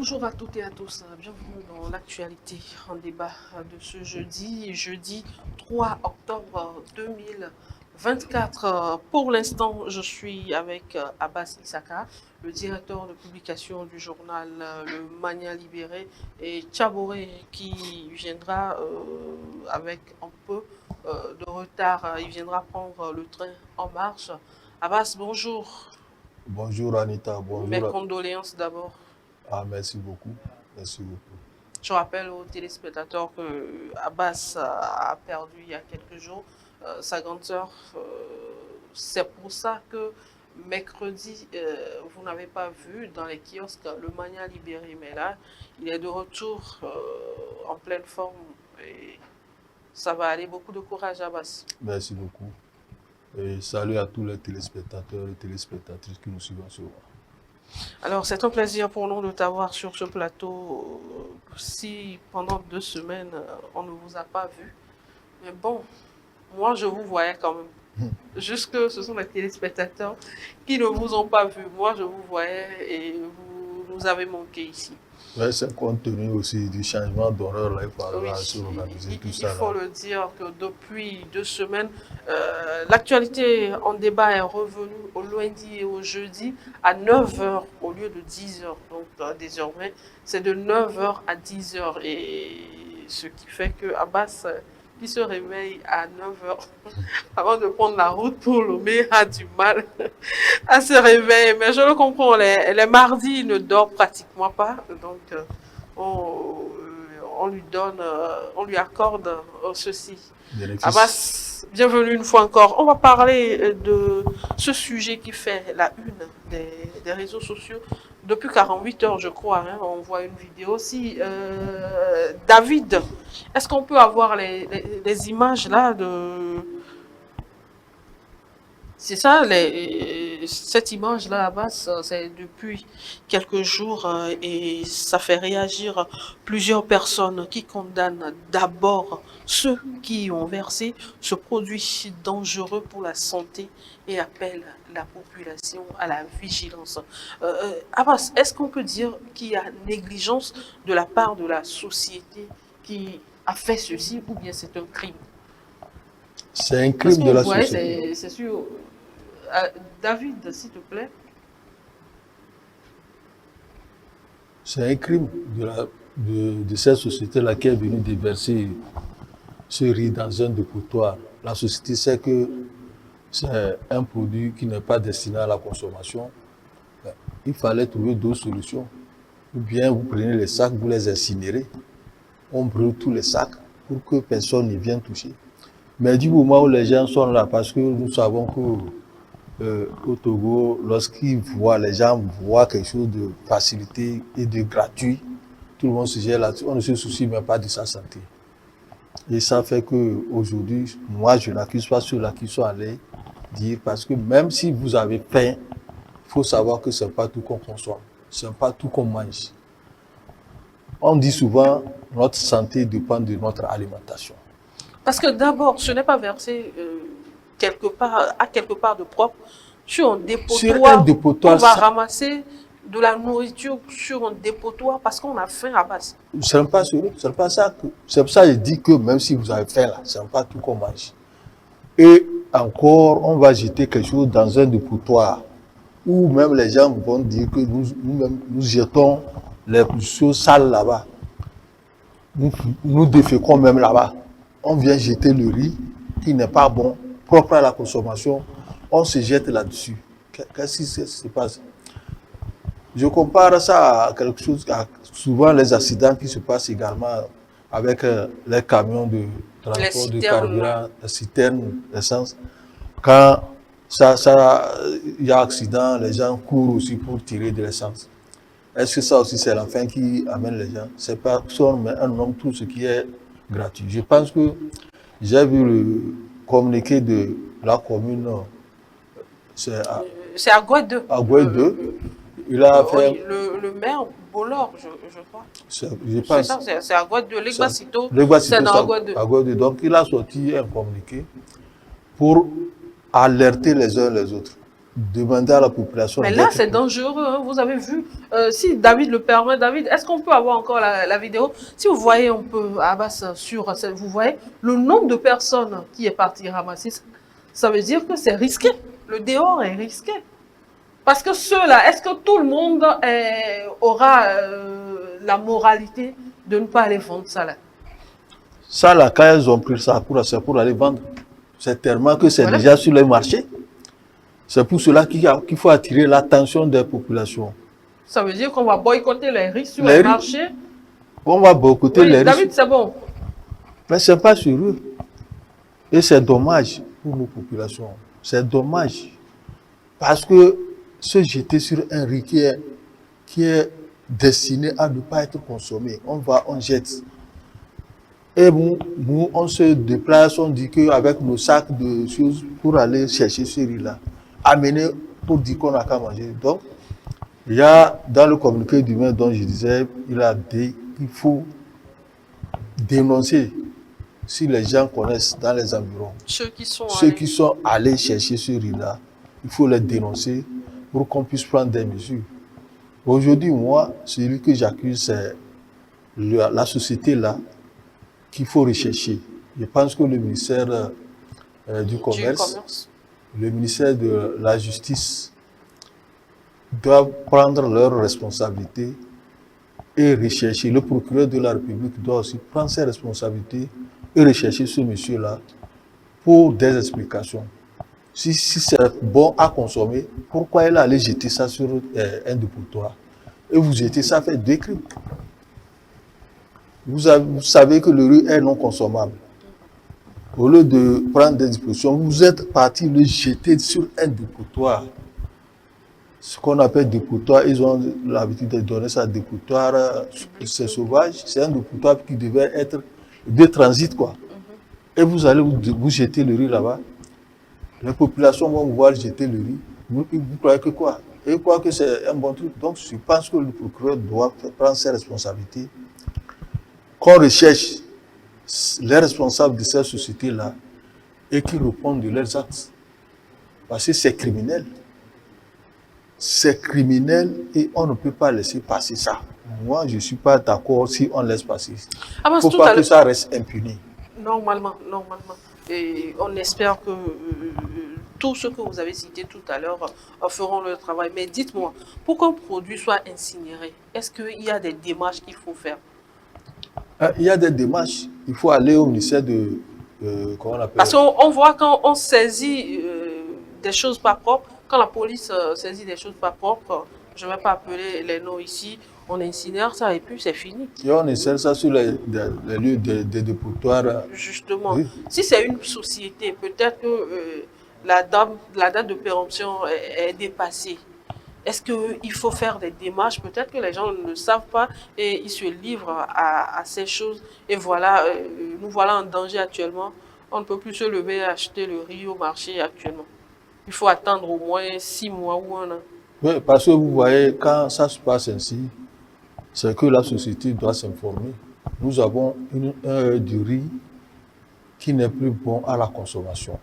Bonjour à toutes et à tous, bienvenue dans l'actualité en débat de ce jeudi 3 octobre 2024. Pour l'instant, je suis avec Abbas Issaka, le directeur de publication du journal Le Mania Libéré, et Tchaboré qui viendra avec un peu de retard, il viendra prendre le train en marche. Abbas, bonjour. Bonjour Anita, bonjour. Mes condoléances d'abord. Ah, merci beaucoup. Merci beaucoup. Je rappelle aux téléspectateurs que Abbas a perdu il y a quelques jours sa grande sœur. C'est pour ça que mercredi, vous n'avez pas vu dans les kiosques le Mania Libéré. Mais là, il est de retour en pleine forme. Et ça va aller. Beaucoup de courage, Abbas. Merci beaucoup. Et salut à tous les téléspectateurs et téléspectatrices qui nous suivent ce soir. Alors, c'est un plaisir pour nous de t'avoir sur ce plateau. Si pendant 2 semaines, on ne vous a pas vu. Mais bon, moi, je vous voyais quand même. Jusque ce sont les téléspectateurs qui ne vous ont pas vu. Moi, je vous voyais et vous nous avez manqué ici. Ouais, c'est compte tenu aussi du changement d'horaire, là, il faudra Oui, s'organiser tout ça. Il faut le dire que depuis 2 semaines, l'actualité en débat est revenue au lundi et au jeudi à 9 h au lieu de 10 h. Donc désormais, c'est de 9 h à 10 h. Et ce qui fait que Abbas, qui se réveille à 9 h avant de prendre la route pour Lomé, a du mal à se réveiller. Mais je le comprends, les mardis, il ne dort pratiquement pas. Donc, on lui donne, on lui accorde ceci. Abbas, bienvenue une fois encore. On va parler de ce sujet qui fait la une des réseaux sociaux depuis 48 heures, je crois. Hein, on voit une vidéo aussi. David, est-ce qu'on peut avoir les images là de... C'est ça, cette image-là, Abbas, c'est depuis quelques jours et ça fait réagir plusieurs personnes qui condamnent d'abord ceux qui ont versé ce produit dangereux pour la santé et appellent la population à la vigilance. Abbas, est-ce qu'on peut dire qu'il y a négligence de la part de la société qui a fait ceci ou bien c'est un crime? C'est un crime de la société. C'est sûr. David, s'il te plaît. C'est un crime de cette société-là qui est venue déverser ce riz dans un dépotoir. La société sait que c'est un produit qui n'est pas destiné à la consommation. Il fallait trouver d'autres solutions. Ou bien vous prenez les sacs, vous les incinérez. On brûle tous les sacs pour que personne n'y vienne toucher. Mais du moment où les gens sont là, parce que nous savons que au Togo, lorsqu'ils voient, les gens voient quelque chose de facilité et de gratuit, tout le monde se gère là-dessus. On ne se soucie même pas de sa santé. Et ça fait qu'aujourd'hui, moi, je n'accuse pas ceux-là qui sont allés dire, parce que même si vous avez faim, il faut savoir que ce n'est pas tout qu'on consomme, ce n'est pas tout qu'on mange. On dit souvent, notre santé dépend de notre alimentation. Parce que d'abord, ce n'est pas versé à quelque part de propre sur un dépotoir. On va ramasser de la nourriture sur un dépotoir parce qu'on a faim à base. Ce n'est pas ça. C'est pour ça que je dis que même si vous avez faim là, ce n'est pas tout qu'on mange. Et encore, on va jeter quelque chose dans un dépotoir où même les gens vont dire que nous jetons les choses sales là-bas. Nous déféquons même là-bas. On vient jeter le riz qui n'est pas bon, propre à la consommation. On se jette là-dessus. Qu'est-ce qui se passe? Je compare ça à quelque chose, souvent les accidents qui se passent également avec les camions de transport de carburant, les citernes d'essence. Quand il y a accident, les gens courent aussi pour tirer de l'essence. Est-ce que ça aussi c'est la faim qui amène les gens? C'est personne, mais un homme, tout ce qui est gratuit. Je pense que j'ai vu le communiqué de la commune, c'est à Gouet 2. À Gouet 2. Il a fait... le maire Bollor, je crois. Je pense. C'est à Gouet 2. L'Egbacito, c'est à Gouet 2. Donc il a sorti un communiqué pour alerter les uns les autres. demander à la population Mais là, d'être... c'est dangereux. Hein. Vous avez vu, si David le permet, David, est-ce qu'on peut avoir encore la vidéo? Si vous voyez, on peut, Abbas, vous voyez le nombre de personnes qui est parti ramasser ça. Ça veut dire que c'est risqué. Le dehors est risqué. Parce que ceux-là, est-ce que tout le monde aura la moralité de ne pas aller vendre ça là? Ça, là, quand ils ont pris ça, c'est pour aller vendre. C'est tellement que c'est Voilà. déjà sur le marché. C'est pour cela qu'il faut attirer l'attention des populations. Ça veut dire qu'on va boycotter les riz sur Les les riz. marchés. On va boycotter Oui, les riz. David, c'est bon. Mais ce n'est pas sur eux. Et c'est dommage pour nos populations. C'est dommage. Parce que se jeter sur un riz qui est destiné à ne pas être consommé, on jette. Et nous, on se déplace, on dit qu'avec nos sacs de choses pour aller chercher ce riz-là, amener pour dire qu'on n'a qu'à manger. Donc, il y a dans le communiqué du maire dont je disais, il faut dénoncer si les gens connaissent dans les environs. Ceux Qui sont allés chercher ce riz-là, il faut les dénoncer pour qu'on puisse prendre des mesures. Aujourd'hui, moi, celui que j'accuse, c'est la société-là qu'il faut rechercher. Je pense que le ministère du Commerce, le ministère de la Justice doivent prendre leurs responsabilités et rechercher. Le procureur de la République doit aussi prendre ses responsabilités et rechercher ce monsieur-là pour des explications. Si c'est bon à consommer, pourquoi il allait jeter ça sur un dépotoir? Et vous jetez ça, fait deux crimes. Vous savez que le riz est non consommable. Au lieu de prendre des dispositions, vous êtes parti le jeter sur un dépotoir. Ce qu'on appelle dépotoir, ils ont l'habitude de donner ça dépotoir, c'est sauvage, c'est un dépotoir qui devait être de transit, quoi. Et vous allez vous jeter le riz là-bas. Les populations vont vous voir jeter le riz. Vous croyez que quoi? Et croient que c'est un bon truc. Donc, je pense que le procureur doit prendre ses responsabilités. Qu'on recherche les responsables de cette société-là et qu'ils répondent de leurs actes. Parce que c'est criminel. C'est criminel et on ne peut pas laisser passer ça. Moi, je ne suis pas d'accord si on laisse passer. Il ne faut pas que ça reste impuni. Normalement. Et on espère que tout ce que vous avez cité tout à l'heure feront le travail. Mais dites-moi, pour qu'un produit soit incinéré, est-ce qu'il y a des démarches qu'il faut faire? Il y a des démarches. Il faut aller au ministère de... comment on appelle? Parce qu'on voit quand on saisit des choses pas propres, quand la police saisit des choses pas propres, je ne vais pas appeler les noms ici, on incinère ça et puis c'est fini. Et on insère ça sur les lieux des dépotoirs. Justement, Oui. Si c'est une société, peut-être que la date de péremption est dépassée. Est-ce qu'il faut faire des démarches? Peut-être que les gens ne le savent pas et ils se livrent à ces choses. Et voilà, nous voilà en danger actuellement. On ne peut plus se lever et acheter le riz au marché actuellement. Il faut attendre au moins 6 mois ou 1 an. Oui, parce que vous voyez, quand ça se passe ainsi, c'est que la société doit s'informer. Nous avons du riz qui n'est plus bon à la consommation.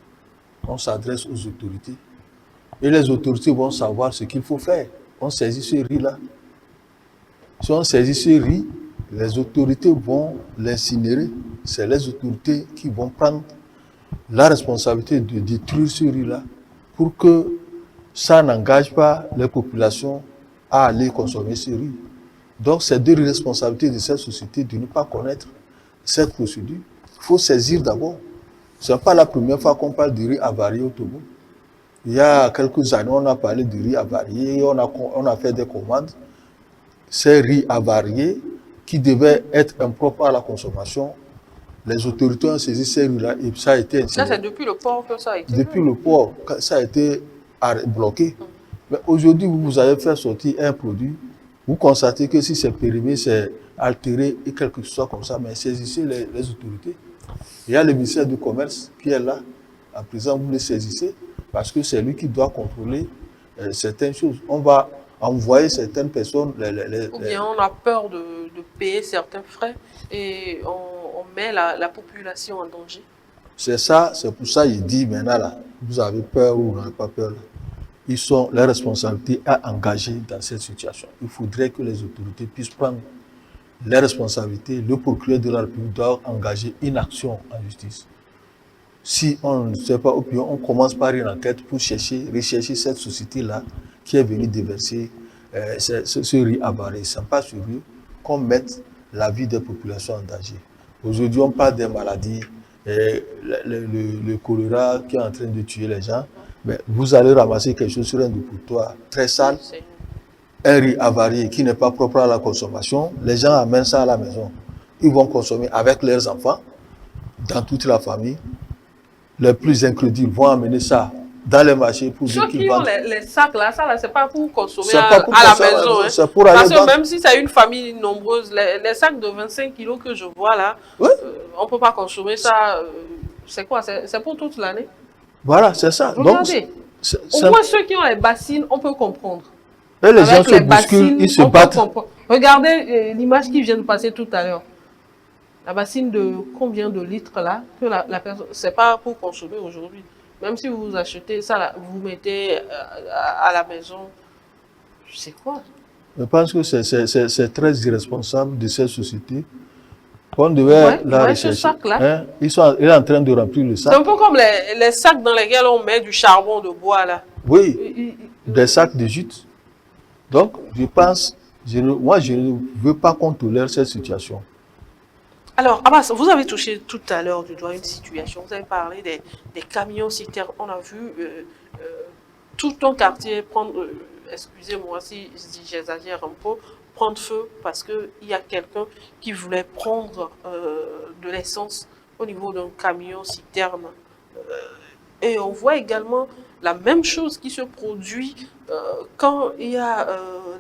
On s'adresse aux autorités. Et les autorités vont savoir ce qu'il faut faire. On saisit ce riz-là. Si on saisit ce riz, les autorités vont l'incinérer. C'est les autorités qui vont prendre la responsabilité de détruire ce riz-là pour que ça n'engage pas les populations à aller consommer ce riz. Donc, c'est de responsabilité de cette société de ne pas connaître cette procédure. Il faut saisir d'abord. Ce n'est pas la première fois qu'on parle du riz avarié au Togo. Il y a quelques années, on a parlé du riz avarié, on a fait des commandes. Ces riz avariés qui devaient être impropres à la consommation, les autorités ont saisi ces riz-là et ça a été incinéré. Ça, c'est depuis le port que ça a été. Depuis le port, ça a été bloqué. Mais aujourd'hui, vous avez fait sortir un produit, vous constatez que si c'est périmé, c'est altéré et quelque chose comme ça, mais saisissez les autorités. Il y a le ministère du Commerce qui est là. À présent, vous le saisissez parce que c'est lui qui doit contrôler certaines choses. On va envoyer certaines personnes... Ou bien on a peur de payer certains frais et on met la population en danger. C'est ça, c'est pour ça qu'il dit maintenant là, vous avez peur ou vous n'avez pas peur là. ils sont les responsabilités à engager dans cette situation. Il faudrait que les autorités puissent prendre les responsabilités. Le procureur de la République doit engager une action en justice. Si on ne sait pas, on commence par une enquête pour rechercher cette société-là qui est venue déverser ce riz avaré. Ce n'est pas sérieux qu'on mette la vie des populations en danger. Aujourd'hui, on parle des maladies, le choléra qui est en train de tuer les gens. Mais vous allez ramasser quelque chose sur un dépotoir très sale, un riz avarié qui n'est pas propre à la consommation. Les gens amènent ça à la maison. Ils vont consommer avec leurs enfants, dans toute la famille. Les plus incrédules vont amener ça dans les marchés pour dire qu'ils vendent. Ceux qui ont les sacs là, ça là, c'est pas pour consommer à la maison. C'est pour aller Parce que même si c'est une famille nombreuse, les sacs de 25 kilos que je vois là, oui. On ne peut pas consommer ça. C'est quoi? C'est pour toute l'année? Voilà, c'est ça. Regardez. Au moins ceux qui ont les bassines, on peut comprendre. Et les gens se bousculent, ils se battent. Regardez l'image qui vient de passer tout à l'heure. La bassine de combien de litres là que la personne, c'est pas pour consommer aujourd'hui. Même si vous achetez ça, là, vous mettez à la maison, c'est quoi? Je pense que c'est très irresponsable de cette société. On devait la rechercher. Hein? Il est en train de remplir le sac. C'est un peu comme les sacs dans lesquels on met du charbon de bois là. Oui, des sacs de jute. Donc, je pense, moi je ne veux pas qu'on tolère cette situation. Alors, Abbas, vous avez touché tout à l'heure du doigt une situation. Vous avez parlé des camions citernes. On a vu tout un quartier prendre, excusez-moi si j'exagère un peu, prendre feu parce qu'il y a quelqu'un qui voulait prendre de l'essence au niveau d'un camion citerne. Et on voit également la même chose qui se produit quand il y a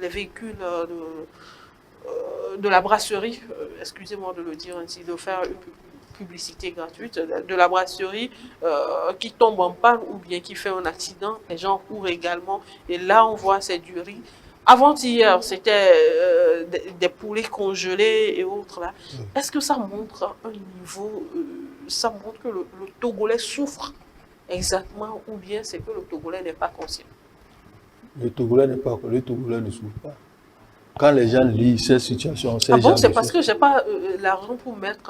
les véhicules de la brasserie, excusez-moi de le dire ainsi, de faire une publicité gratuite, de la brasserie qui tombe en panne ou bien qui fait un accident, les gens courent également, et là on voit c'est du riz. Avant-hier, c'était des poulets congelés et autres là. Est-ce que ça montre un niveau, ça montre que le Togolais souffre exactement, ou bien c'est que le Togolais n'est pas conscient? Le Togolais ne souffre pas. Quand les gens lisent cette situation, c'est parce que je n'ai pas l'argent pour mettre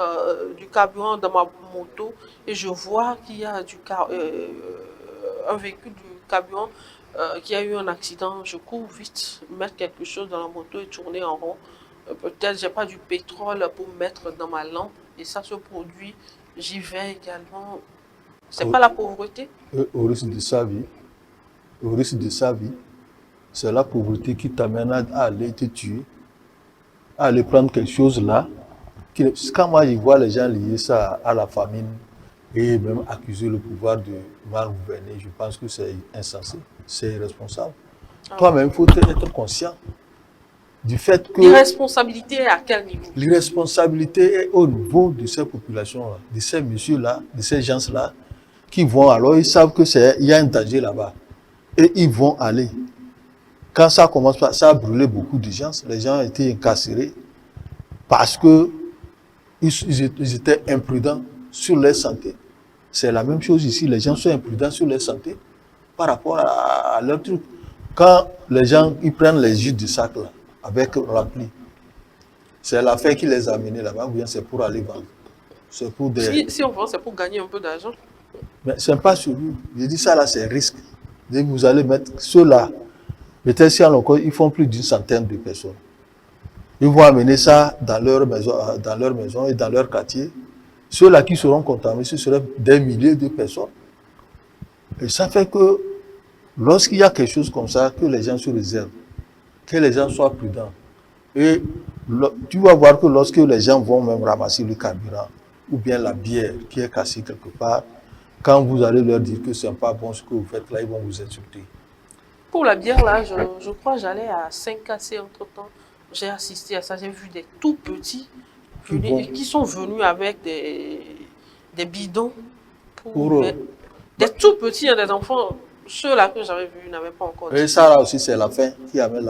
du carburant dans ma moto et je vois qu'il y a un véhicule du carburant qui a eu un accident. Je cours vite, mettre quelque chose dans la moto et tourner en rond. Peut-être je n'ai pas du pétrole pour mettre dans ma lampe et ça se produit. J'y vais également. C'est pas la pauvreté? Au risque de sa vie. Au risque de sa vie. C'est la pauvreté qui t'amène à aller te tuer, à aller prendre quelque chose là. Quand moi je vois les gens lier ça à la famine et même accuser le pouvoir de mal gouverner, je pense que c'est insensé, c'est irresponsable. Toi-même, il faut être conscient du fait que... L'irresponsabilité est à quel niveau? L'irresponsabilité est au niveau de ces populations-là, de ces messieurs-là, de ces gens-là, qui vont alors, ils savent qu'il y a un danger là-bas. Et ils vont aller. Quand ça commence, ça a brûlé beaucoup de gens. Les gens ont été incarcérés parce qu'ils étaient imprudents sur leur santé. C'est la même chose ici. Les gens sont imprudents sur leur santé par rapport à leur truc. Quand les gens ils prennent les jus du sac là, avec rempli, c'est l'affaire qui les a amenés là-bas, ou bien c'est pour aller vendre. C'est pour des... Si on vend, c'est pour gagner un peu d'argent. Mais ce n'est pas sérieux. Je dis ça là, c'est risque. Vous allez mettre ceux-là. Peut-être si ils font plus d'une centaine de personnes. Ils vont amener ça dans leur maison et dans leur quartier. Ceux-là qui seront contaminés, ce seraient des milliers de personnes. Et ça fait que lorsqu'il y a quelque chose comme ça, que les gens se réservent, que les gens soient prudents. Et tu vas voir que lorsque les gens vont même ramasser le carburant, ou bien la bière qui est cassée quelque part, quand vous allez leur dire que ce n'est pas bon ce que vous faites là, ils vont vous insulter. Pour la bière, là, je crois que j'allais à 5KC entre-temps. J'ai assisté à ça. J'ai vu des tout petits qui sont venus avec des bidons. Des tout petits, des enfants. Ceux-là que j'avais vus n'avaient pas encore. Et ça là aussi, c'est la faim qui amène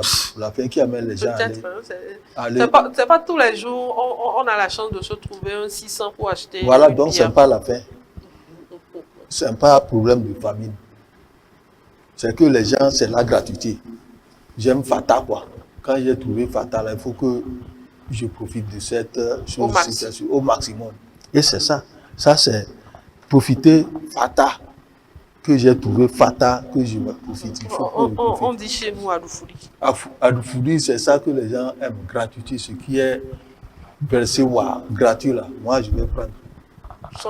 qui amène les gens à aller. C'est pas tous les jours, on a la chance de se trouver un 600 pour acheter. Voilà, donc ce n'est pas la faim. Ce n'est pas un problème de famine. c'est que les gens, c'est la gratuité. J'aime Fata, quoi. Quand j'ai trouvé Fata, là, il faut que je profite de cette chose au maximum. Et c'est ça. Ça, c'est profiter Fata. Que j'ai trouvé Fata, que je me profite. Il faut que je profite. On dit chez nous Adoufouli. Adoufouli, c'est ça que les gens aiment. Gratuité, ce qui est versé gratuit, là. Moi, je vais prendre.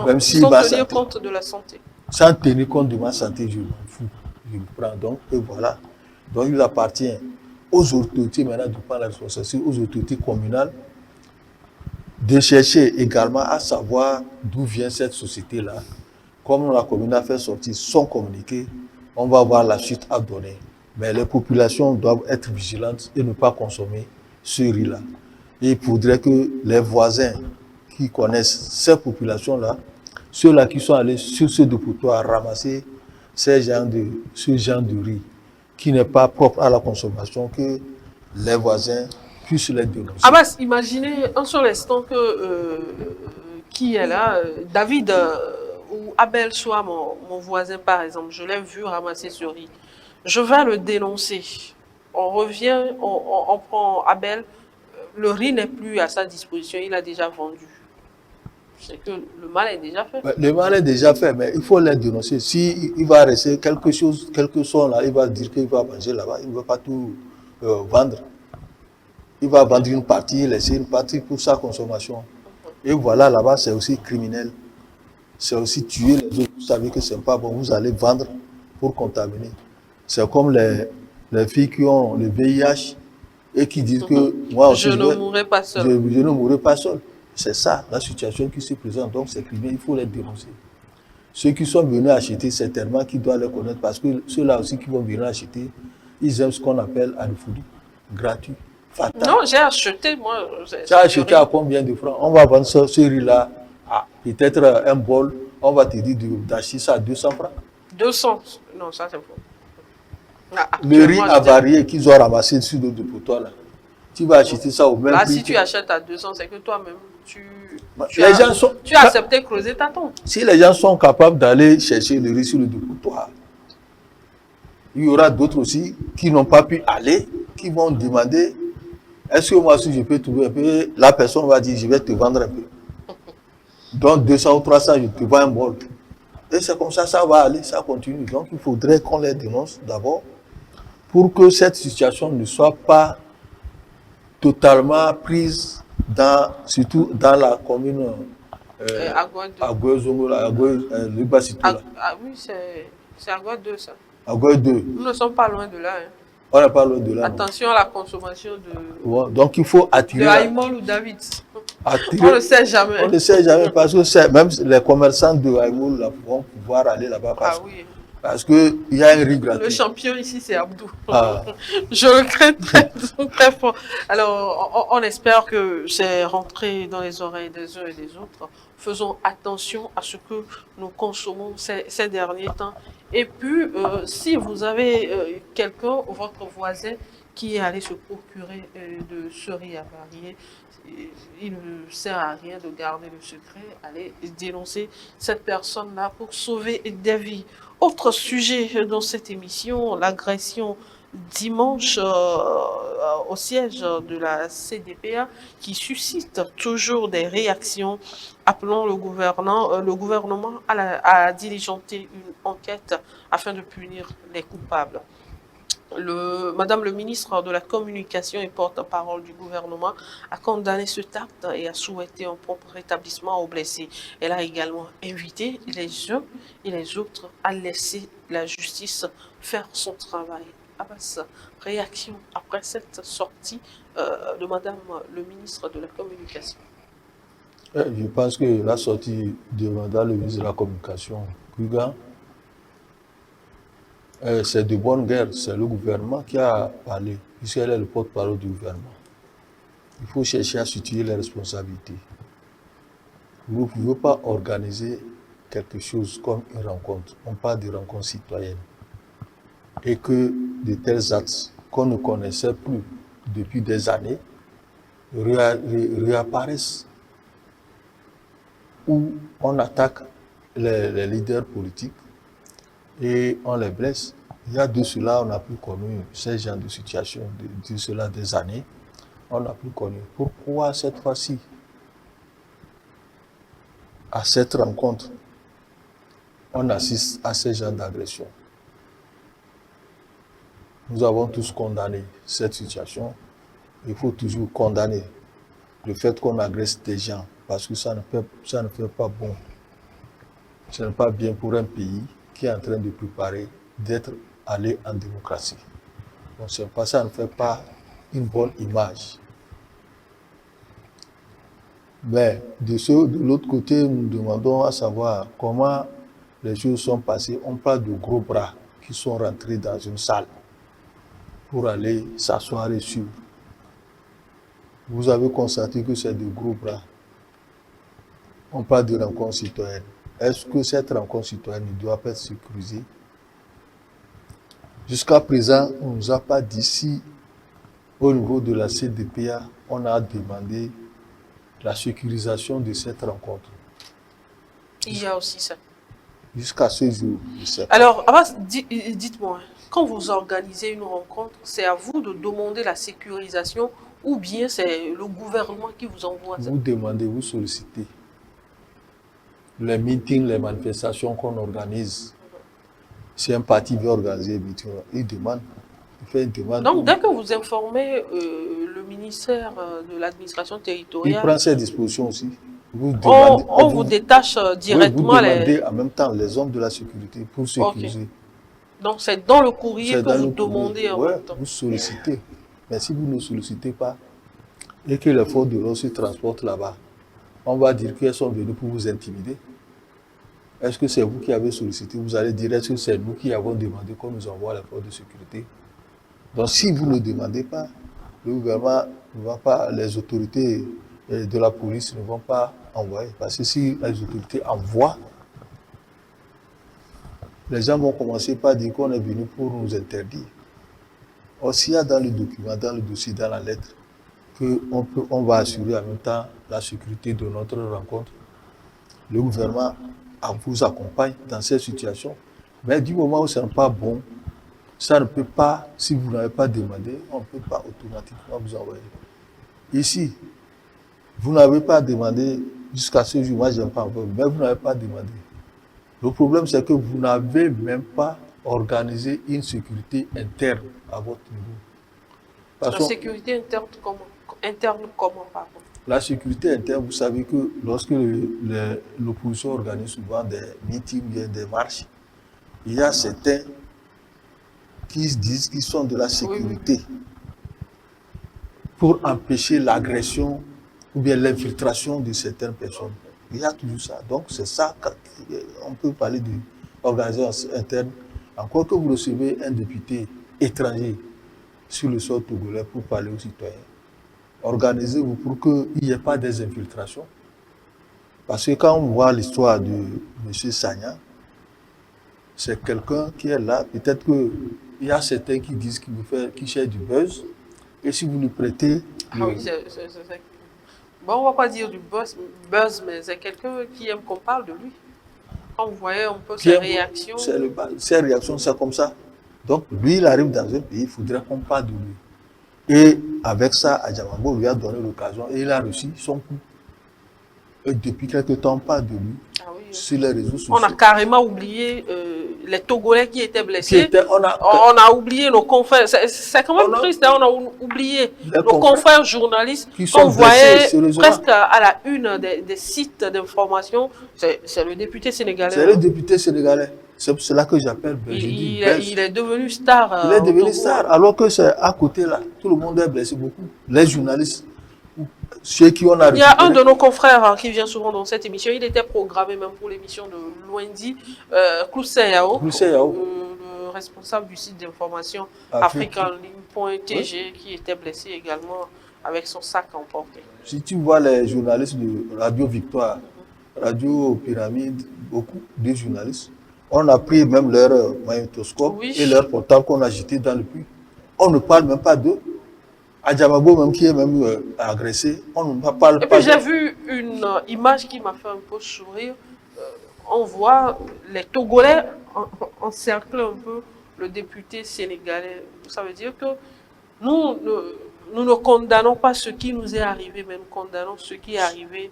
Même si sans tenir compte de la santé. Sans tenir compte de ma santé, je m'en fous. Je me prends donc, et voilà. Donc, il appartient aux autorités, maintenant, de prendre la responsabilité, aux autorités communales, de chercher également à savoir d'où vient cette société-là. Comme la commune a fait sortir son communiqué, on va voir la suite à donner. Mais les populations doivent être vigilantes et ne pas consommer ce riz-là. Et il faudrait que les voisins qui connaissent ces populations-là, ceux-là qui sont allés sur ce dépotoir ramasser ce genre de riz, qui n'est pas propre à la consommation, que les voisins puissent les dénoncer. Abbas, imaginez un seul instant que qui est là, David ou Abel soit mon voisin par exemple, je l'ai vu ramasser ce riz. Je vais le dénoncer. On revient, on prend Abel, le riz n'est plus à sa disposition, il a déjà vendu. C'est que le mal est déjà fait. Le mal est déjà fait, mais il faut les dénoncer. Si il va rester quelque chose, quelque chose là, il va dire qu'il va manger là-bas, il ne va pas tout vendre. Il va vendre une partie, laisser une partie pour sa consommation. Et voilà, là-bas, c'est aussi criminel. C'est aussi tuer les autres. Vous savez que c'est pas bon, vous allez vendre pour contaminer. C'est comme les filles qui ont le VIH et qui disent que moi aussi, je ne mourrai pas seul. Je ne mourrai pas seul. C'est ça, la situation qui se présente. Donc, c'est criminel, il faut les dénoncer. Ceux qui sont venus acheter, certainement, qui doivent les connaître, parce que ceux-là aussi qui vont venir acheter, ils aiment ce qu'on appelle Adoufouli, gratuit. Fatal. Non, j'ai acheté, moi. Tu as acheté à combien de francs? On va vendre ce riz-là à peut-être un bol, on va te dire d'acheter ça à 200 francs. 200? Non, ça c'est faux. Le riz avarié qu'ils ont ramassé sur le dépotoir là. Tu vas acheter ça au même prix. Là, si tu achètes à 200, c'est que toi-même, tu as accepté creuser ta tombe. Si les gens sont capables d'aller chercher le riz sur le dépotoir, il y aura d'autres aussi qui n'ont pas pu aller, qui vont demander, est-ce que moi aussi je peux trouver un peu? La personne va dire, je vais te vendre un peu. Donc 200 ou 300, je te vends un bol. Et c'est comme ça, ça va aller, ça continue. Donc il faudrait qu'on les dénonce d'abord pour que cette situation ne soit pas totalement prise surtout dans la commune oui, c'est Agua 2 ça. Agua 2. Nous ne sommes pas loin de là. Hein. On n'est pas loin de là. Attention à la consommation de... Ouais, donc il faut attirer... De Haïmol ou David. On ne sait jamais. On ne sait jamais parce que même les commerçants de Haïmol vont pouvoir aller là-bas. Oui. Parce qu'il y a un riz gratuit. Le champion ici, c'est Abdou. Je le crains très, très fort. Alors, on espère que c'est rentré dans les oreilles des uns et des autres. Faisons attention à ce que nous consommons ces derniers temps. Et puis, si vous avez quelqu'un, votre voisin, qui est allé se procurer de ce riz avarié, il ne sert à rien de garder le secret. Allez dénoncer cette personne-là pour sauver des vies. Autre sujet dans cette émission, l'agression dimanche au siège de la CDPA qui suscite toujours des réactions, appelant le gouvernement à diligenter une enquête afin de punir les coupables. Madame le ministre de la Communication et porte-parole du gouvernement a condamné cet acte et a souhaité un prompt rétablissement aux blessés. Elle a également invité les uns et les autres à laisser la justice faire son travail. Abbas, réaction après cette sortie de Madame le ministre de la Communication. Je pense que la sortie de Madame le ministre de la Communication, Kuga, c'est de bonne guerre, c'est le gouvernement qui a parlé, puisqu'elle est le porte-parole du gouvernement. Il faut chercher à situer les responsabilités. Vous ne pouvez pas organiser quelque chose comme une rencontre. On parle de rencontre citoyenne. Et que de tels actes qu'on ne connaissait plus depuis des années réapparaissent. Où on attaque les leaders politiques et on les blesse. Il y a de cela, on n'a plus connu ces genres de situation, de cela des années. On n'a plus connu. Pourquoi cette fois-ci, à cette rencontre, on assiste à ces genres d'agression? Nous avons tous condamné cette situation. Il faut toujours condamner le fait qu'on agresse des gens parce que ça ne fait pas bon. Ce n'est pas bien pour un pays qui est en train de préparer d'être allé en démocratie. Donc ça ne fait pas une bonne image. Mais de l'autre côté, nous demandons à savoir comment les choses sont passées. On parle de gros bras qui sont rentrés dans une salle pour aller s'asseoir et suivre. Vous avez constaté que c'est de gros bras. On parle de rencontre citoyenne. Est-ce que cette rencontre citoyenne ne doit pas être sécurisée? Jusqu'à présent, on ne nous a pas dit si, au niveau de la CDPA, on a demandé la sécurisation de cette rencontre. Il y a aussi ça. Jusqu'à ce jour, je sais pas. Alors, Abbas, dites-moi, quand vous organisez une rencontre, c'est à vous de demander la sécurisation ou bien c'est le gouvernement qui vous envoie ça? Vous demandez, vous sollicitez. Les meetings, les manifestations qu'on organise, si un parti veut organiser un meeting, il demande. Il fait une demande. Donc, dès que vous informez le ministère de l'administration Il territoriale, prend ses dispositions aussi. Vous on vous détache directement vous demandez en même temps les hommes de la sécurité pour sécuriser. Okay. Donc, c'est dans le courrier C'est que dans vous le demandez courrier. en Ouais, même temps. vous sollicitez. Mais si vous ne sollicitez pas et que les forces de l'ordre se transportent là-bas, on va dire qu'elles sont venues pour vous intimider. Est-ce que c'est vous qui avez sollicité? Vous allez dire, est-ce que c'est nous qui avons demandé qu'on nous envoie les forces de sécurité? Donc, si vous ne demandez pas, le gouvernement ne va pas, les autorités de la police ne vont pas envoyer. Parce que si les autorités envoient, les gens vont commencer par dire qu'on est venu pour nous interdire. Or, s'il y a dans le document, dans le dossier, dans la lettre, qu'on va assurer en même temps la sécurité de notre rencontre, le gouvernement vous accompagne dans cette situation. Mais du moment où ce n'est pas bon, ça ne peut pas, si vous n'avez pas demandé, on ne peut pas automatiquement vous envoyer. Ici, vous n'avez pas demandé, jusqu'à ce jour, moi je n'aime pas encore, mais vous n'avez pas demandé. Le problème, c'est que vous n'avez même pas organisé une sécurité interne à votre niveau. La sécurité interne comment, pardon? La sécurité interne, vous savez que lorsque l'opposition organise souvent des meetings, des marches, il y a certains qui se disent qu'ils sont de la sécurité pour empêcher l'agression ou bien l'infiltration de certaines personnes. Il y a toujours ça. Donc c'est ça qu'on peut parler d'organisation interne. Encore que vous recevez un député étranger sur le sol togolais pour parler aux citoyens, organisez-vous pour qu'il n'y ait pas des infiltrations. Parce que quand on voit l'histoire de M. Sagna, c'est quelqu'un qui est là. Peut-être qu'il y a certains qui disent qu'il cherche du buzz. Et si vous lui prêtez... Oui, bon, on ne va pas dire du buzz, mais c'est quelqu'un qui aime qu'on parle de lui. Quand vous voyez un peu ses réactions... Ses réactions, c'est comme ça. Donc, lui, il arrive dans un pays, il faudrait qu'on parle de lui. Et avec ça, Adjamabo lui a donné l'occasion et il a reçu son coup. Et depuis quelque temps, on parle de lui sur les réseaux sociaux. On a carrément oublié les Togolais qui étaient blessés. On a oublié nos confrères. C'est quand même triste, on a oublié nos confrères journalistes qu'on voyait presque à la une des sites d'information. C'est le député sénégalais. C'est le député sénégalais. C'est cela que j'appelle. Il est devenu star. Il est devenu star, alors que c'est à côté là. Tout le monde est blessé beaucoup. Les journalistes. Ceux qui ont il y a un de nos confrères qui vient souvent dans cette émission, il était programmé même pour l'émission de Lundi, Kloussé Yao, le responsable du site d'information africanligne.tg qui était blessé également avec son sac emporté. Si tu vois les journalistes de Radio Victoire, Radio Pyramide, beaucoup de journalistes, on a pris même leur magnétoscope et leur portable qu'on a jeté dans le puits. On ne parle même pas d'eux. Adjamabo même qui est même agressé, on ne parle pas. Et puis j'ai vu une image qui m'a fait un peu sourire. On voit les Togolais encercler un peu le député sénégalais. Ça veut dire que nous ne condamnons pas ce qui nous est arrivé, mais nous condamnons ce qui est arrivé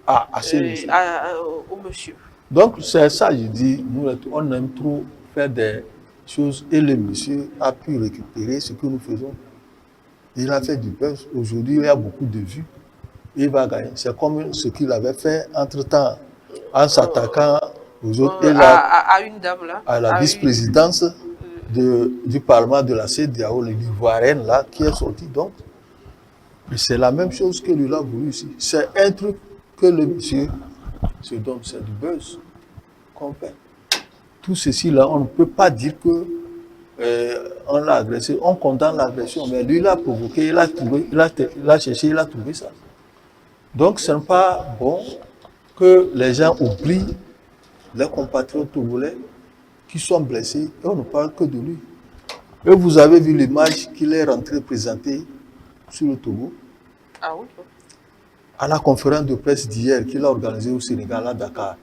au monsieur. Donc, c'est ça, je dis, nous, on aime trop faire des choses et le monsieur a pu récupérer ce que nous faisons. Il a fait du buzz. Aujourd'hui, il y a beaucoup de vues. Il va gagner. C'est comme ce qu'il avait fait entre-temps en s'attaquant aux autres. À une dame là. À la vice-présidence du Parlement de la CEDEAO, l'Ivoirienne là, qui est sortie. Donc, c'est la même chose que lui a voulu ici. C'est un truc que le monsieur se donne, c'est du buzz qu'on fait. Tout ceci là, on ne peut pas dire que on l'a agressé, on condamne l'agression, mais lui il a provoqué, il a cherché, il a trouvé ça. Donc ce n'est pas bon que les gens oublient les compatriotes togolais qui sont blessés et on ne parle que de lui. Et vous avez vu l'image qu'il est rentré présenter sur le Togo. Ah oui. À la conférence de presse d'hier qu'il a organisée au Sénégal, à Dakar.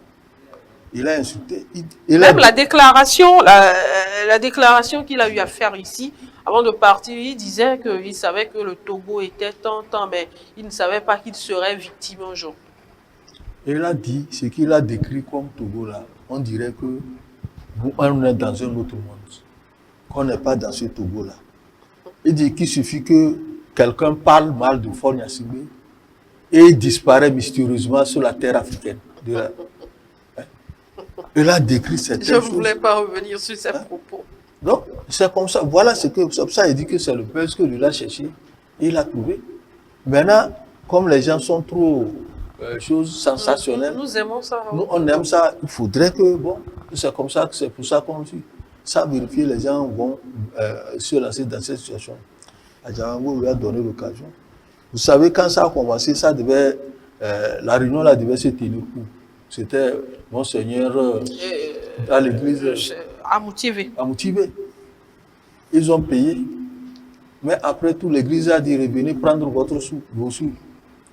Il a insulté. Même la déclaration qu'il a eu à faire ici, avant de partir, il disait qu'il savait que le Togo était tant, mais il ne savait pas qu'il serait victime un jour. Il a dit, ce qu'il a décrit comme Togo là, on dirait que on est dans un autre monde, qu'on n'est pas dans ce Togo là. Il dit qu'il suffit que quelqu'un parle mal de Faure Gnassingbé et il disparaît mystérieusement sur la terre africaine. Il a décrit cette chose. Je ne voulais pas revenir sur ces propos. Donc, c'est comme ça. Voilà ce que ça, il dit que c'est le buzz que lui a cherché. Il a trouvé. Maintenant, comme les gens sont trop choses sensationnelles. Nous aimons ça. Nous, on aime ça. Il faudrait que, bon, c'est comme ça, c'est pour ça qu'on suit. Sans vérifier, les gens vont se lancer dans cette situation. Adjamango lui a donné l'occasion. Vous savez, quand ça a commencé, ça devait, la réunion là devait se tenir où? C'était Monseigneur à l'église à Moutivé. Ils ont payé. Mais après tout, l'église a dit revenez prendre vos sous.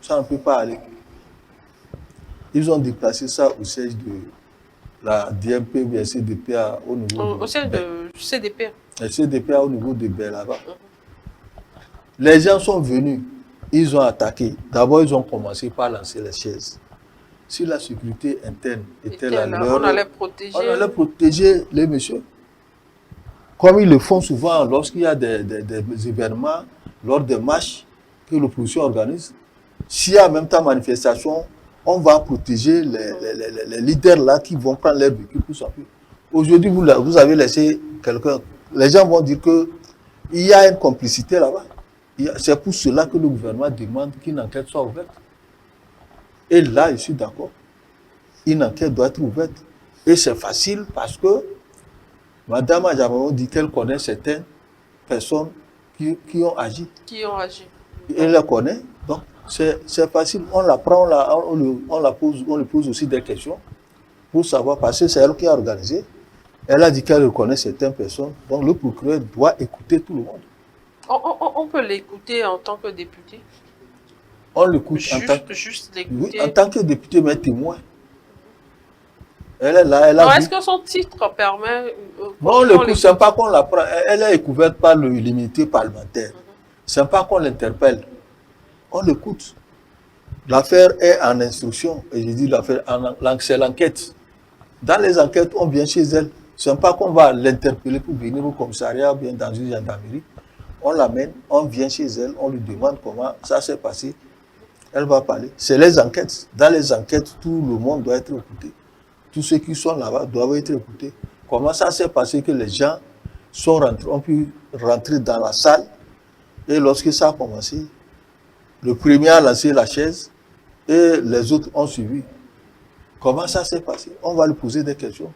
Ça ne peut pas aller. Ils ont déplacé ça au siège de la DMP ou bien CDPA au niveau au siège de CDPA. Le CDPA au niveau de Bé là-bas. Les gens sont venus, ils ont attaqué. D'abord, ils ont commencé par lancer les chaises. Si la sécurité interne était la leur, on allait protéger les messieurs. Comme ils le font souvent lorsqu'il y a des événements, lors des marches que l'opposition organise. S'il y a en même temps manifestation, on va protéger les leaders là qui vont prendre leur véhicule pour s'appuyer. Aujourd'hui, vous avez laissé quelqu'un. Les gens vont dire qu'il y a une complicité là-bas. C'est pour cela que le gouvernement demande qu'une enquête soit ouverte. Et là, je suis d'accord. Une enquête doit être ouverte. Et c'est facile parce que Madame Adjamango dit qu'elle connaît certaines personnes qui ont agi. Elle les connaît. Donc, c'est facile. On la prend, on lui pose aussi des questions pour savoir, parce que c'est elle qui a organisé. Elle a dit qu'elle reconnaît certaines personnes. Donc, le procureur doit écouter tout le monde. On peut l'écouter en tant que député. On l'écoute juste l'écouter. Oui, en tant que député, mais témoin. Elle est là, est-ce que son titre permet... non, on l'écoute, c'est pas qu'on la prend. Elle est couverte par l'immunité parlementaire. C'est pas qu'on l'interpelle. On l'écoute. L'affaire est en instruction. Et je dis l'affaire, c'est l'enquête. Dans les enquêtes, on vient chez elle. C'est pas qu'on va l'interpeller pour venir au commissariat ou bien dans une gendarmerie. On l'amène, on vient chez elle, on lui demande comment ça s'est passé. Elle va parler. C'est les enquêtes. Dans les enquêtes, tout le monde doit être écouté. Tous ceux qui sont là-bas doivent être écoutés. Comment ça s'est passé que les gens ont pu rentrer dans la salle et lorsque ça a commencé, le premier a lancé la chaise et les autres ont suivi. Comment ça s'est passé? On va lui poser des questions.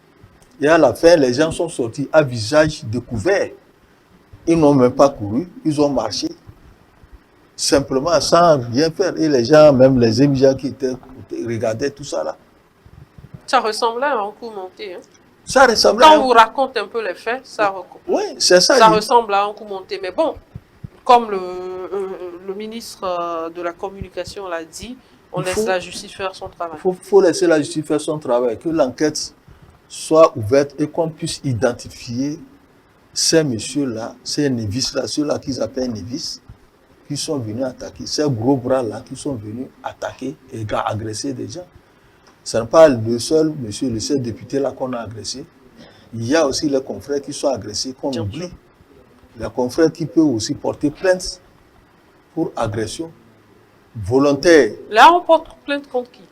Et à la fin, les gens sont sortis à visage découvert. Ils n'ont même pas couru, ils ont marché. Simplement sans rien faire. Et les gens, même les émigrants qui étaient, regardaient tout ça là. Ça ressemblait à un coup monté. Hein? Ça ressemblait Quand on vous raconte un peu les faits, oui, c'est ça. Ça ressemble à un coup monté. Mais bon, comme le ministre de la Communication l'a dit, on laisse la justice faire son travail. Il faut laisser la justice faire son travail, que l'enquête soit ouverte et qu'on puisse identifier ces messieurs-là, ces névis-là, ceux-là qu'ils appellent névis, qui sont venus attaquer, ces gros bras-là qui sont venus attaquer et agresser des gens. Ce n'est pas le seul monsieur, le seul député-là qu'on a agressé. Il y a aussi les confrères qui sont agressés, qu'on oublie. Les confrères qui peuvent aussi porter plainte pour agression volontaire. Là, on porte plainte contre qui?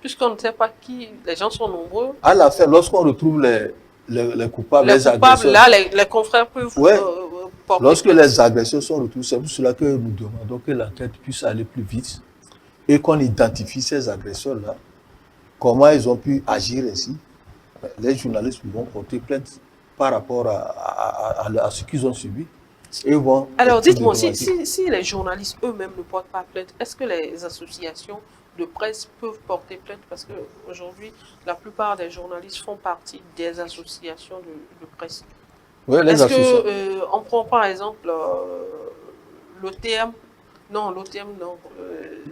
Puisqu'on ne sait pas qui, les gens sont nombreux. À la fin, lorsqu'on retrouve les coupables, les agresseurs. Là, les confrères peuvent porter lorsque plainte. Les agresseurs sont retrouvés, c'est pour cela que nous demandons que l'enquête puisse aller plus vite et qu'on identifie ces agresseurs-là, comment ils ont pu agir ainsi. Les journalistes vont porter plainte par rapport à ce qu'ils ont subi. Et vont. Alors, dites-moi, si les journalistes eux-mêmes ne portent pas plainte, est-ce que les associations de presse peuvent porter plainte? Parce qu'aujourd'hui, la plupart des journalistes font partie des associations de presse. Oui, les associations. Est-ce qu'on prend par exemple l'OTM? Non, l'OTM, non.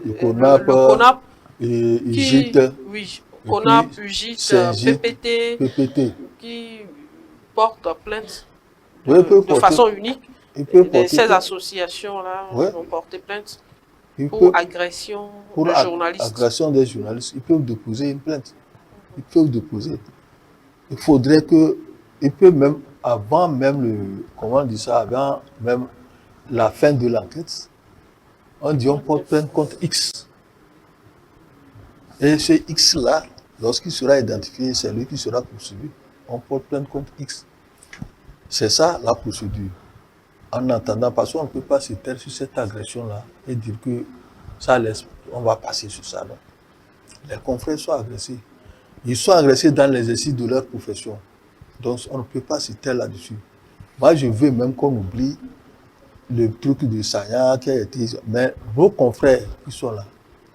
Le CONAP, UGIT. Oui, CONAP, UGIT, PPT, qui portent plainte de façon unique. Ces associations-là vont porter plainte pour agression de journalistes. Agression des journalistes. Ils peuvent déposer une plainte. Ils peuvent déposer. Il faudrait que, ils peuvent même, avant même avant même la fin de l'enquête, on dit on porte plainte contre X. Et ce X-là, lorsqu'il sera identifié, c'est lui qui sera poursuivi. On porte plainte contre X. C'est ça la procédure. En attendant, parce qu'on ne peut pas se taire sur cette agression-là et dire que ça laisse, on va passer sur ça. Non. Les confrères sont agressés. Ils sont agressés dans l'exercice de leur profession. Donc, on ne peut pas se taire là-dessus. Moi, je veux même qu'on oublie le truc de Sagna qui a été... Mais vos confrères qui sont là,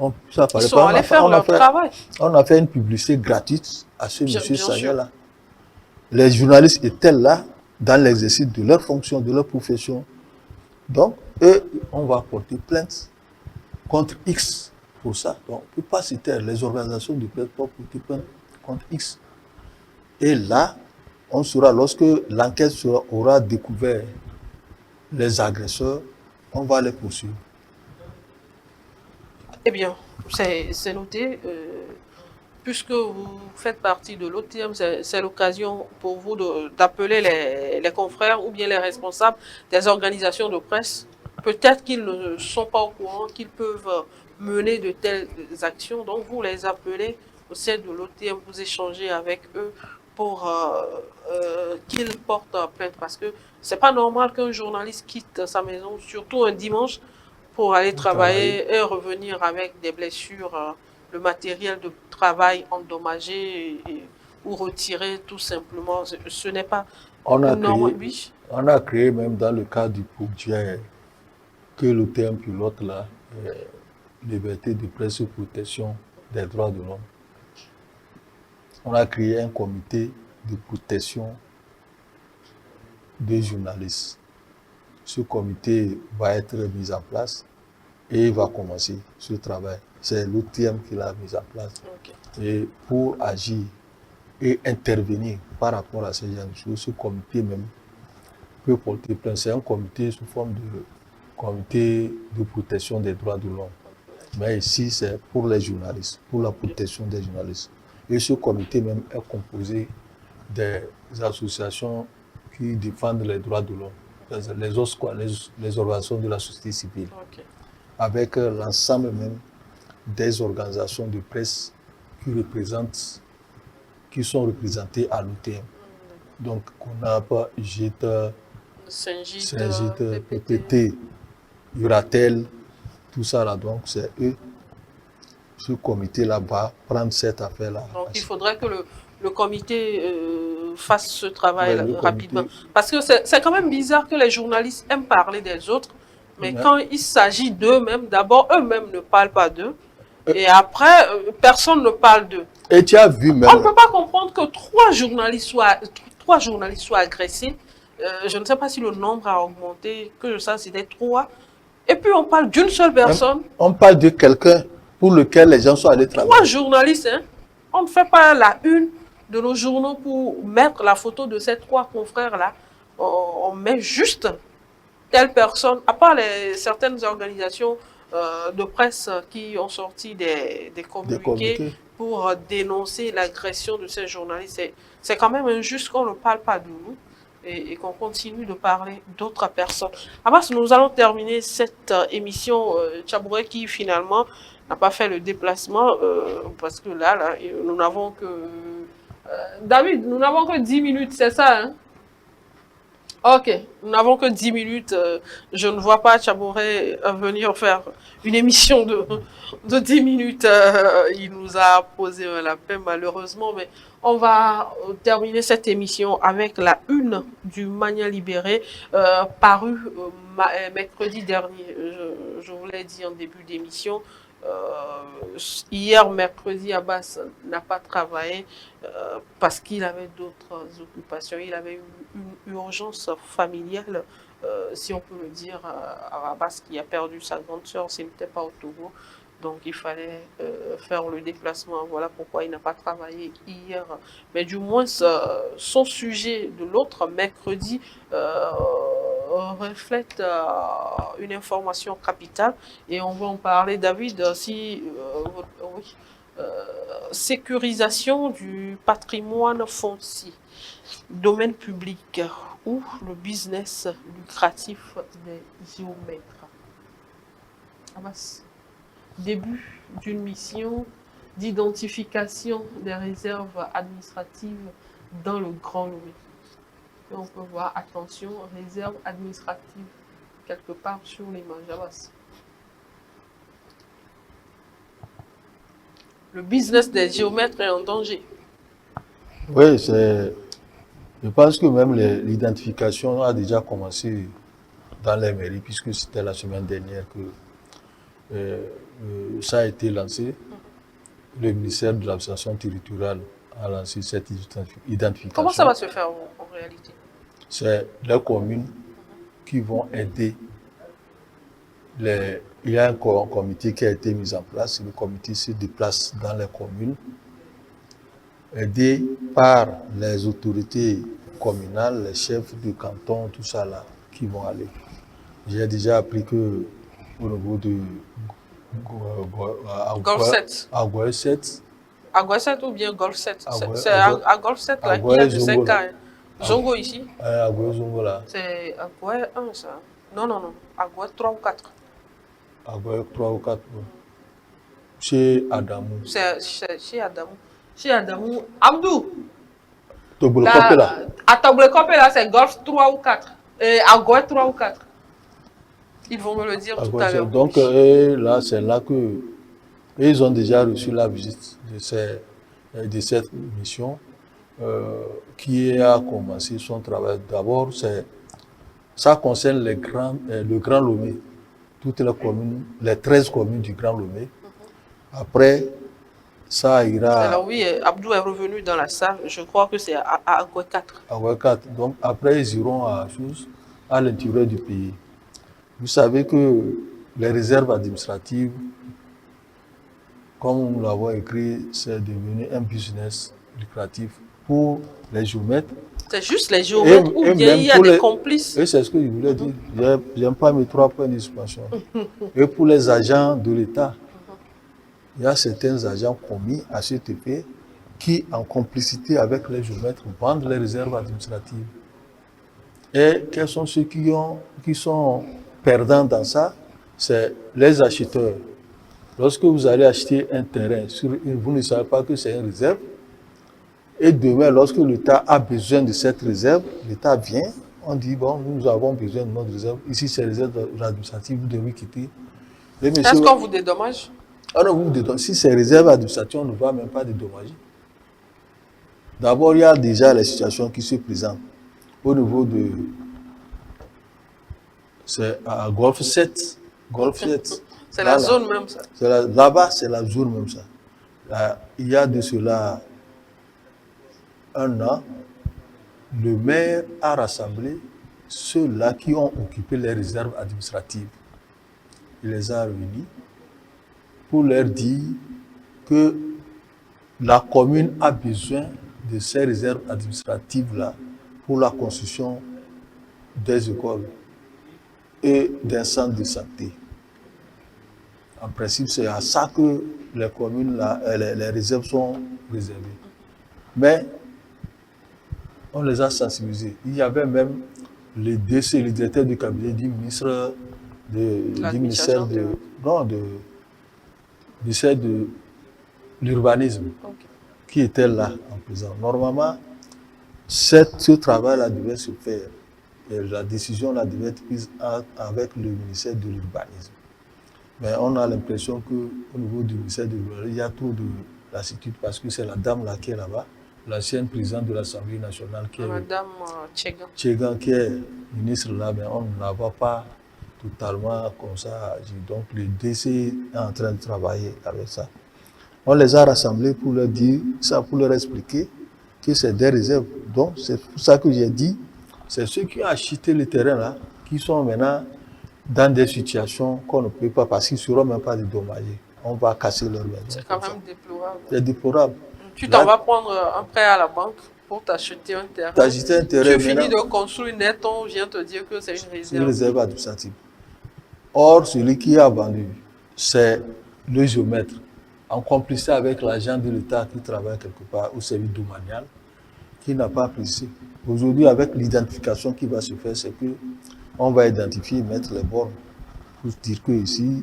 ils sont allés faire leur travail. On a fait une publicité gratuite à ce monsieur Sagna-là. Les journalistes étaient là dans l'exercice de leur fonction, de leur profession. Donc, eux, on va porter plainte contre X pour ça. Donc, on ne peut pas se taire. Les organisations de presse peuvent porter plainte contre X. Et là, on saura, lorsque l'enquête aura découvert les agresseurs, on va les poursuivre. Eh bien, c'est noté. Puisque vous faites partie de l'OTM, c'est l'occasion pour vous d'appeler les confrères ou bien les responsables des organisations de presse. Peut-être qu'ils ne sont pas au courant, qu'ils peuvent mener de telles actions. Donc, vous les appelez au sein de l'OTM, vous échangez avec eux pour qu'ils portent plainte. Parce que c'est pas normal qu'un journaliste quitte sa maison, surtout un dimanche, pour aller travailler et revenir avec des blessures. Le matériel de travail endommagé ou retiré tout simplement. Ce n'est pas normal. On a créé même dans le cadre du projet que le terme pilote là, liberté de presse et protection des droits de l'homme. On a créé un comité de protection des journalistes. Ce comité va être mis en place et il va commencer ce travail. C'est l'OTM qui l'a mis en place. Okay. Et pour agir et intervenir par rapport à ces gens de choses, ce comité même peut porter plainte. C'est un comité sous forme de comité de protection des droits de l'homme. Mais ici, c'est pour les journalistes, pour la protection des journalistes. Et ce comité même est composé des associations qui défendent les droits de l'homme, les organisations de la société civile, okay. Avec l'ensemble même des organisations de presse qui sont représentées à l'OTM. Donc, CONAP, UGIT, Saint-Gite, PPT, Uratel, tout ça là, donc c'est eux, ce comité-là va prendre cette affaire-là. Donc, il faudrait que le comité fasse ce travail rapidement. Parce que c'est quand même bizarre que les journalistes aiment parler des autres, mais quand il s'agit d'eux-mêmes, d'abord, eux-mêmes ne parlent pas d'eux. Et après, personne ne parle d'eux. Et tu as vu même... On ne peut pas comprendre que trois journalistes soient agressés. Je ne sais pas si le nombre a augmenté, que je sache, c'était 3. Et puis on parle d'une seule personne. On parle de quelqu'un pour lequel les gens sont allés travailler. 3 journalistes, hein. On ne fait pas la une de nos journaux pour mettre la photo de ces 3 confrères-là on met juste telle personne, à part certaines organisations de presse qui ont sorti des communiqués pour dénoncer l'agression de ces journalistes. C'est quand même injuste qu'on ne parle pas de nous et qu'on continue de parler d'autres personnes. Abbas, nous allons terminer cette émission Tchabouré qui finalement n'a pas fait le déplacement parce que là nous n'avons que... David, nous n'avons que 10 minutes, c'est ça, hein? Ok, nous n'avons que 10 minutes. Je ne vois pas Tchabouré venir faire une émission de 10 minutes. Il nous a posé un lapin malheureusement, mais on va terminer cette émission avec la une du Mania Libéré, parue mercredi dernier. Je vous l'ai dit en début d'émission. Hier, mercredi, Abbas n'a pas travaillé parce qu'il avait d'autres occupations. Il avait une urgence familiale, si on peut le dire, à Abbas qui a perdu sa grande sœur, s'il n'était pas au Togo. Donc il fallait faire le déplacement. Voilà pourquoi il n'a pas travaillé hier. Mais du moins, son sujet de l'autre mercredi reflète une information capitale et on va en parler. David, si oui, sécurisation du patrimoine foncier, domaine public ou le business lucratif des géomètres. Abbas, début d'une mission d'identification des réserves administratives dans le Grand Lomé. Et on peut voir, attention, réserve administrative, quelque part sur l'image. Abbas. Le business des géomètres est en danger. Oui, je pense que même l'identification a déjà commencé dans les mairies, puisque c'était la semaine dernière que ça a été lancé. Le ministère de l'administration territoriale a lancé cette identification. Comment ça va se faire en réalité? C'est les communes qui vont aider. Il y a un comité qui a été mis en place. Le comité se déplace dans les communes, aidé par les autorités communales, les chefs de canton, tout ça là, qui vont aller. J'ai déjà appris que au niveau de Golf 7. Agoué 7. Agoué 7 ou bien Golf 7? C'est à Golf 7 là, qui a de 5 ans. Zongo ici? Agoué Zongo là. C'est Agoué 1 ça. Non, non, non. Agoué 3 ou 4. Agoué 3 ou 4. Chez Adamou. C'est chez Adamou. Chez Adamou. Abdou! Tobolokopé là. À Tobolokopé là, c'est Golf 3 ou 4. Agoué 3 ou 4. Ils vont me le dire tout à l'heure. Donc là, c'est là que ils ont déjà reçu la visite de cette mission qui a commencé son travail. D'abord, ça concerne le Grand Lomé, toutes les communes, les 13 communes du Grand Lomé. Après, ça ira... Alors oui, Abdou est revenu dans la salle, je crois que c'est à Agoué 4. Agoué 4. Donc après, ils iront à l'intérieur du pays. Vous savez que les réserves administratives, comme nous l'avons écrit, c'est devenu un business lucratif pour les géomètres. C'est juste les géomètres ou bien il y a des complices? Et c'est ce que je voulais dire. Je n'aime pas mes 3 points de suspension. Et pour les agents de l'État, il y a certains agents commis à cet effet qui, en complicité avec les géomètres, vendent les réserves administratives. Et quels sont ceux qui sont perdants dans ça? C'est les acheteurs. Lorsque vous allez acheter un terrain, vous ne savez pas que c'est une réserve. Et demain, lorsque l'État a besoin de cette réserve, l'État vient, on dit, bon, nous avons besoin de notre réserve. Ici, c'est réserve administrative, vous devez quitter. Est-ce qu'on vous dédommage? Ah non, vous dédommagez. Si c'est réserve administrative, on ne va même pas dédommager. D'abord, il y a déjà les situations qui se présentent au niveau de... C'est à Golf 7. Golf 7. C'est la zone même, ça. Là-bas, c'est la zone même, ça. Là, il y a de cela 1 an, le maire a rassemblé ceux-là qui ont occupé les réserves administratives. Il les a réunis pour leur dire que la commune a besoin de ces réserves administratives-là pour la construction des écoles et d'un centre de santé. En principe, c'est à ça que les communes, les réserves sont réservées. Mais on les a sensibilisés. Il y avait même les DC, le directeur du cabinet du ministre du ministère de l'urbanisme qui était là en présent. Normalement, ce travail-là devait se faire. Et la décision là devait être prise avec le ministère de l'urbanisme. Mais on a l'impression qu'au niveau du ministère de l'urbanisme, il y a trop de lassitude parce que c'est la dame là qui est là-bas, l'ancienne présidente de l'Assemblée nationale qui est Madame Tchegan, qui est ministre là, mais on ne la voit pas totalement comme ça. Donc le DC est en train de travailler avec ça. On les a rassemblés pour leur dire ça, pour leur expliquer que c'est des réserves. Donc c'est pour ça que j'ai dit, c'est ceux qui ont acheté le terrain là, qui sont maintenant dans des situations qu'on ne peut pas, parce qu'ils ne seront même pas dédommagés. On va casser leur maison. C'est quand même déplorable. C'est déplorable. Tu t'en vas prendre un prêt à la banque pour t'acheter un terrain. T'acheter un terrain. Tu finis de construire net, on vient te dire que c'est une réserve. C'est une réserve administrative. Or, celui qui a vendu, c'est le géomètre, en complicité avec l'agent de l'État qui travaille quelque part au service domanial, qui n'a pas apprécié. Aujourd'hui, avec l'identification qui va se faire, c'est que on va identifier, mettre les bornes pour dire que ici,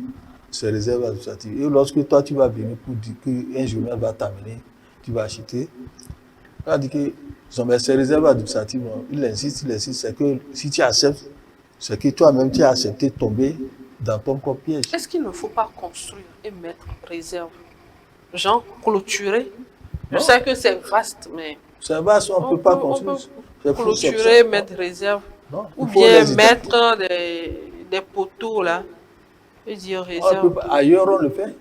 c'est réserve administrative. Et lorsque toi, tu vas venir pour dire qu'un géomètre va t'amener, tu vas acheter, il va dire que c'est réserve administrative. Il insiste, c'est que si tu acceptes, c'est que toi-même, tu as accepté de tomber dans ton propre piège. Est-ce qu'il ne faut pas construire et mettre réserve? Genre, clôturer? Je sais que c'est vaste, mais... C'est vaste, on ne peut pas construire. On peut clôturer, mettre réserve. Non, ou bien mettre des poteaux là. Et dire réserve. Ailleurs, on le fait.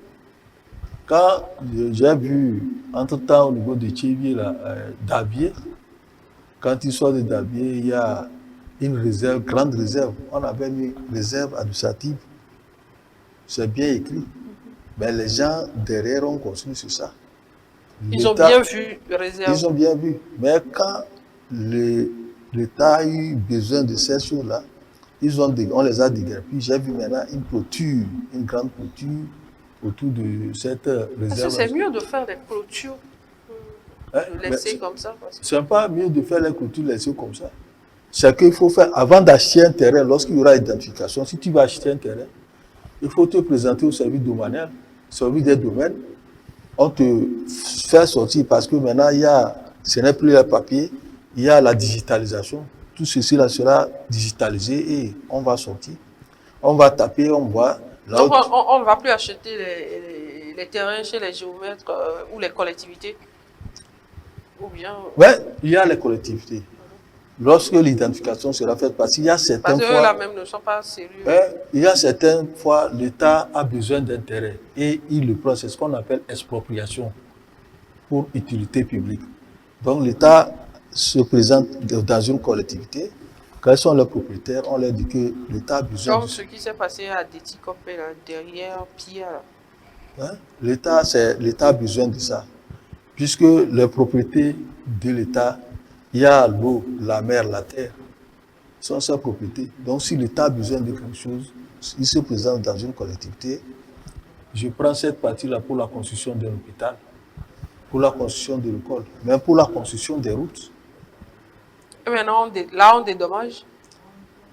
Quand j'ai vu, entre-temps, au niveau de Tchévier, Dabier, quand il sort de Dabier, il y a une réserve, grande réserve. On avait mis réserve administrative. C'est bien écrit. Mais les gens derrière ont construit sur ça. Ils ont bien vu réserve. Ils ont bien vu. Mais quand l'État a eu besoin de ces choses-là, on les a déguerpis. J'ai vu maintenant une clôture, une grande clôture autour de cette réserve. Parce que c'est mieux de faire des clôtures, de laisser comme ça. C'est pas mieux de faire les clôtures laisser comme ça. C'est qu'il faut faire, avant d'acheter un terrain, lorsqu'il y aura identification, si tu vas acheter un terrain, il faut te présenter au service domanial, service des domaines. On te fait sortir parce que maintenant, ce n'est plus le papier, il y a la digitalisation. Tout ceci là sera digitalisé et on va sortir. On va taper, on voit. Donc on ne va plus acheter les terrains chez les géomètres ou les collectivités. Ou bien... Oui, il y a les collectivités. Lorsque l'identification sera faite, parce qu'il y a certaines fois... là même ne sont pas sérieux. Il y a certaines fois, l'État a besoin d'un terrain et il le prend. C'est ce qu'on appelle expropriation pour utilité publique. Donc l'État se présente dans une collectivité. Quand ils sont les propriétaires, on leur dit que l'État a besoin... Comme ce qui s'est passé à Déticopé, derrière Pierre. L'État a besoin de ça. Puisque les propriétés de l'État, il y a l'eau, la mer, la terre, sont ses propriétés. Donc si l'État a besoin de quelque chose, il se présente dans une collectivité. Je prends cette partie-là pour la construction d'un hôpital, pour la construction de l'école, même pour la construction des routes. Et maintenant, là, on dédommage.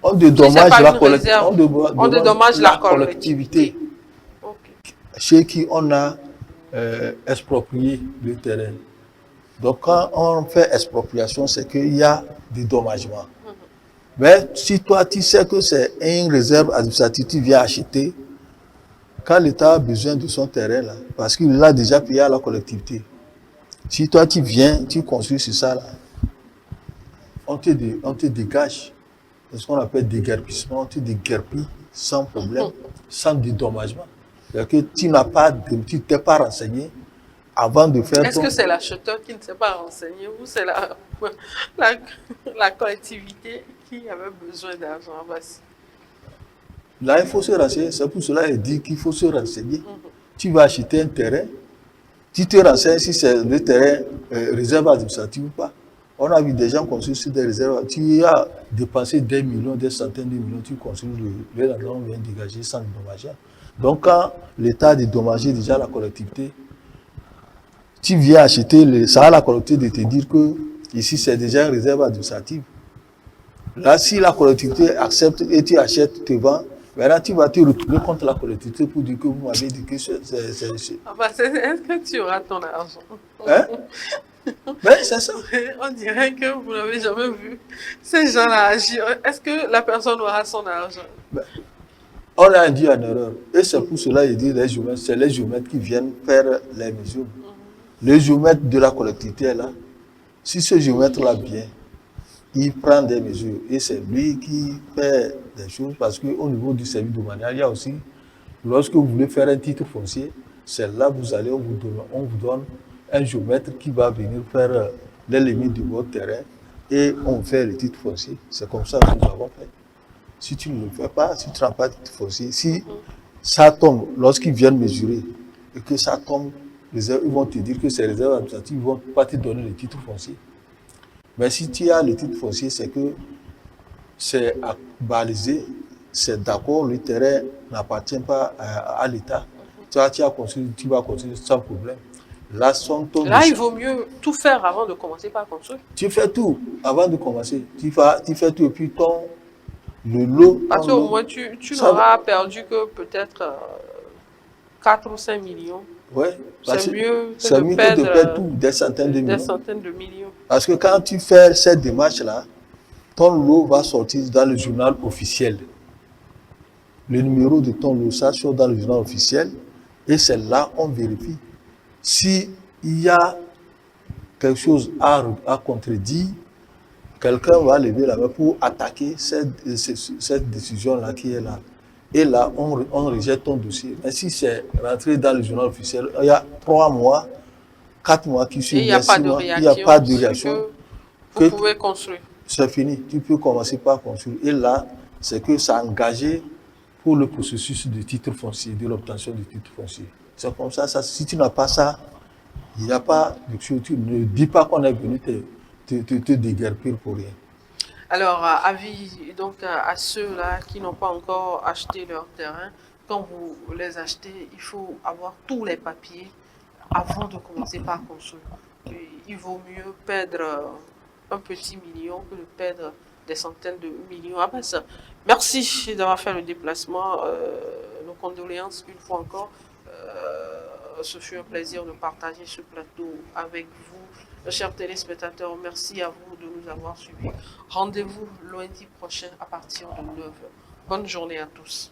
On dédommage la collectivité. Okay. Chez qui on a exproprié le terrain. Donc, quand on fait expropriation, c'est qu'il y a dédommagement. Mais si toi, tu sais que c'est une réserve administrative, tu viens acheter, quand l'État a besoin de son terrain, là, parce qu'il l'a déjà payé à la collectivité, si toi, tu viens, tu construis sur ça, là, on te dégage. C'est ce qu'on appelle déguerpissement. On te déguerpit sans problème, sans dédommagement. C'est-à-dire que tu t'es pas renseigné avant de faire... Est-ce que c'est l'acheteur qui ne s'est pas renseigné ou c'est la collectivité qui avait besoin d'argent? Là, il faut se renseigner. C'est pour cela qu'il dit qu'il faut se renseigner. Tu vas acheter un terrain, tu te renseignes si c'est le terrain réserve administrative ou pas. On a vu des gens construire sur des réserves. Tu as dépensé des millions, des centaines de millions, tu construis le lendemain, on vient dégager sans dédommager. Donc, quand l'État a dédommagé déjà la collectivité, tu viens acheter, ça a la collectivité de te dire que ici, c'est déjà une réserve administrative. Là, si la collectivité accepte et tu achètes, tu te vends, maintenant tu vas te retourner contre la collectivité pour dire que vous m'avez dit que c'est. Est-ce que tu auras ton argent? Hein? Mais c'est ça. On dirait que vous n'avez jamais vu ces gens-là agir. Est-ce que la personne aura son argent? On a induit en erreur. Et c'est pour cela qu'il dit c'est les géomètres qui viennent faire les mesures. Le géomètre de la collectivité est là. Si ce géomètre-là vient, il prend des mesures. Et c'est lui qui fait des choses parce qu'au niveau du service domanial, il y a aussi, lorsque vous voulez faire un titre foncier, c'est là que vous allez, on vous donne un géomètre qui va venir faire les limites de votre terrain et on fait le titre foncier. C'est comme ça que nous avons fait. Si tu ne le fais pas, si tu n'as pas de titre foncier, si ça tombe, lorsqu'ils viennent mesurer et que ça tombe, ils vont te dire que c'est réserve administrative, ils ne vont pas te donner le titre foncier. Mais si tu as le titre foncier, c'est que c'est balisé, c'est d'accord, le terrain n'appartient pas à l'État. Tu vas construire sans problème. Là, il vaut mieux tout faire avant de commencer par construire. Tu fais tout avant de commencer. Tu fais tout et puis le lot. Parce qu'au moins, tu n'auras perdu que peut-être 4 ou 5 millions. Oui. C'est mieux que de perdre tout, des centaines de millions. Des centaines de millions. Parce que quand tu fais cette démarche-là, ton lot va sortir dans le journal officiel. Le numéro de ton lot, ça sort dans le journal officiel. Et c'est là qu'on vérifie. S'il y a quelque chose à contredire, quelqu'un va lever la main pour attaquer cette décision-là qui est là. Et là, on rejette ton dossier. Mais si c'est rentré dans le journal officiel, il y a 3 mois, 4 mois qui suivent, il n'y a pas de réaction. Vous pouvez construire. C'est fini. Tu peux commencer par construire. Et là, c'est que ça a engagé pour le processus du titre foncier, de l'obtention du titre foncier. C'est comme ça. Si tu n'as pas ça, il n'y a pas de chose. Tu ne dis pas qu'on est venu te déguerpir pour rien. Alors, avis donc à ceux-là qui n'ont pas encore acheté leur terrain, quand vous les achetez, il faut avoir tous les papiers avant de commencer par construire. Il vaut mieux perdre un petit million que de perdre des centaines de millions. Après ça, merci d'avoir fait le déplacement. Nos condoléances une fois encore. Ce fut un plaisir de partager ce plateau avec vous. Chers téléspectateurs, merci à vous de nous avoir suivis. Rendez-vous lundi prochain à partir de 9h. Bonne journée à tous.